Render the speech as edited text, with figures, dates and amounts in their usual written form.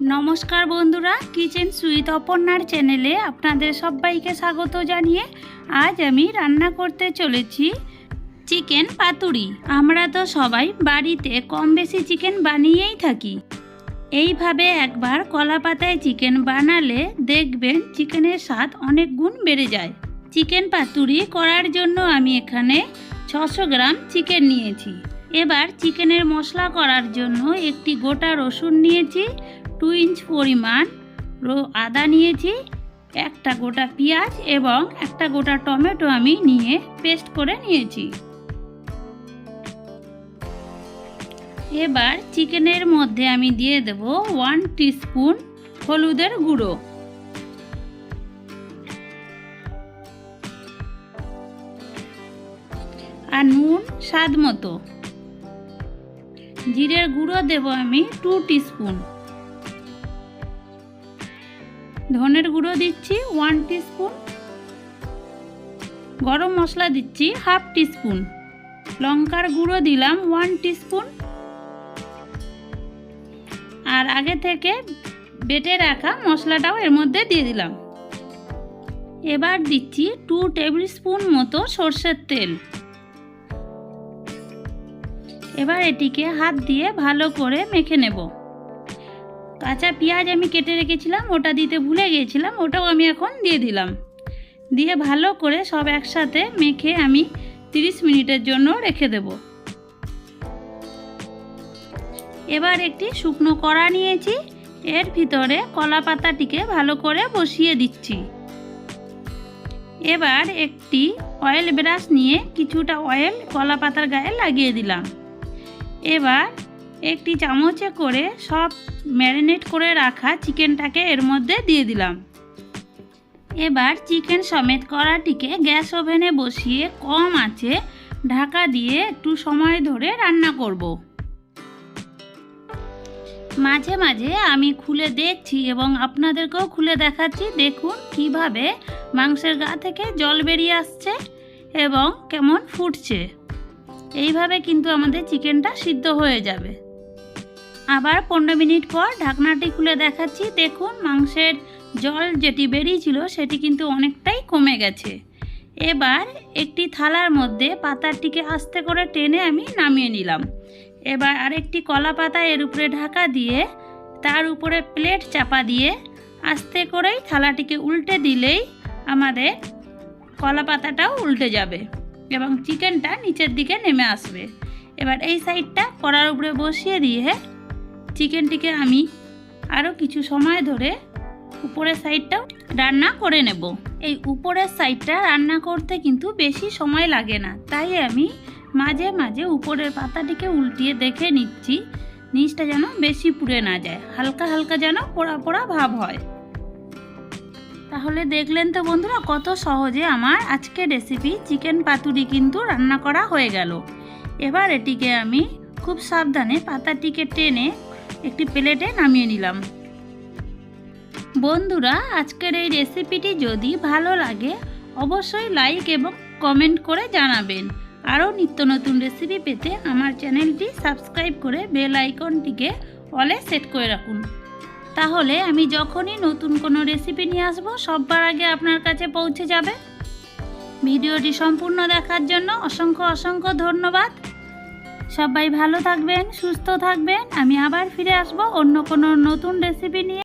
नमस्कार बंधुरा किचेन सुइथ अपर्णार चैनेले आपनादेर सबाइके स्वागत जानिए आज आमी रान्ना करते चलेछि चिकेन पातुरी। आमरा तो सबाई बाड़ीते कम बेशी चिकेन बानिয়েই থাকি। এইভাবে একবার কলা পাতায় চিকেন বানালে দেখবেন চিকেনের স্বাদ অনেক গুণ বেড়ে যায়। চিকেন পাতুরি করার জন্য আমি এখানে 600 গ্রাম চিকেন নিয়েছি। এবার চিকেনের মশলা করার জন্য একটি গোটা রসুন নিয়েছি, 2 इंच परिमाण आदा নিয়েছি, একটা গোটা পেঁয়াজ এবং একটা গোটা টমেটো আমি নিয়ে পেস্ট করে নিয়েছি। এবার চিকেনের মধ্যে আমি দিয়ে দেব 1 টিস্পুন হলুদের গুঁড়ো, আর নুন স্বাদ মতো। জিরের গুঁড়ো দেব আমি 2 টিস্পুন, ধনের গুঁড়ো দিচ্ছি 1 টিস্পুন, গরম মশলা দিচ্ছি হাফ টিস্পুন, লঙ্কার গুঁড়ো দিলাম 1 টিস্পুন, আর আগে থেকে বেটে রাখা মশলাটাও এর মধ্যে দিয়ে দিলাম। এবার দিচ্ছি 2 টেবিল স্পুন মতো সরষের তেল। এবার এটিকে হাত দিয়ে ভালো করে মেখে নেব। কাঁচা পেঁয়াজ আমি কেটে রেখেছিলাম, ওটা দিতে ভুলে গিয়েছিলাম, ওটাও আমি এখন দিয়ে দিলাম। দিয়ে ভালো করে সব একসাথে মেখে আমি 30 মিনিটের জন্য রেখে দেব। এবার একটি শুকনো কড়া নিয়েছি, এর ভিতরে কলা পাতাটিকে ভালো করে বসিয়ে দিচ্ছি। এবার একটি অয়েল ব্রাশ নিয়ে কিছুটা অয়েল কলা পাতার গায়ে লাগিয়ে দিলাম। এবার একটি চামচে করে সব ম্যারিনেট করে রাখা চিকেনটাকে এর মধ্যে দিয়ে দিলাম। এবার চিকেন সমেত কড়াটিকে গ্যাস ওভেনে বসিয়ে কম আঁচে ঢাকা দিয়ে একটু সময় ধরে রান্না করব। মাঝে মাঝে আমি খুলে দেখছি এবং আপনাদেরকেও খুলে দেখাচ্ছি। দেখুন কিভাবে মাংসের গা থেকে জল বেরিয়ে আসছে এবং কেমন ফুটছে। এইভাবে কিন্তু আমাদের চিকেনটা সিদ্ধ হয়ে যাবে। আবার 15 মিনিট পর ঢাকনাটি খুলে দেখাচ্ছি। দেখুন মাংসের জল যেটি বেরিয়েছিল সেটি কিন্তু অনেকটাই কমে গেছে। এবার একটি থালার মধ্যে পাতাটিকে আস্তে করে টেনে আমি নামিয়ে নিলাম। এবার আরেকটি কলা পাতা এর উপরে ঢাকা দিয়ে তার উপরে প্লেট চাপা দিয়ে আস্তে করেই থালাটিকে উল্টে দিলেই আমাদের কলা পাতাটাও উল্টে যাবে এবং চিকেনটা নিচের দিকে নেমে আসবে। এবার এই সাইডটা কড়ার উপরে বসিয়ে দিয়ে চিকেনটিকে আমি আরও কিছু সময় ধরে উপরের সাইডটাও রান্না করে নেব। এই উপরের সাইডটা রান্না করতে কিন্তু বেশি সময় লাগে না, তাই আমি মাঝে মাঝে উপরের পাতাটিকে উল্টিয়ে দেখে নিচ্ছি নিচটা যেন বেশি পুড়ে না যায়, হালকা হালকা যেন পোড়া পোড়া ভাব হয়। তাহলে দেখলেন তো বন্ধুরা কত সহজে আমার আজকের রেসিপি চিকেন পাতুরি কিন্তু রান্না করা হয়ে গেল। এবার এটিকে আমি খুব সাবধানে পাতাটিকে টেনে একটি প্লেটে নামিয়ে নিলাম। বন্ধুরা আজকের এই রেসিপিটি যদি ভালো লাগে অবশ্যই লাইক এবং কমেন্ট করে জানাবেন। আরও নিত্য নতুন রেসিপি পেতে আমার চ্যানেলটি সাবস্ক্রাইব করে বেল আইকনটিকে অলে সেট করে রাখুন। তাহলে আমি যখনই নতুন কোনো রেসিপি নিয়ে আসবো সবার আগে আপনার কাছে পৌঁছে যাবে। ভিডিওটি সম্পূর্ণ দেখার জন্য অসংখ্য অসংখ্য ধন্যবাদ। সবাই ভালো থাকবেন, সুস্থ থাকবেন। আমি আবার ফিরে আসবো অন্য কোনো নতুন রেসিপি নিয়ে।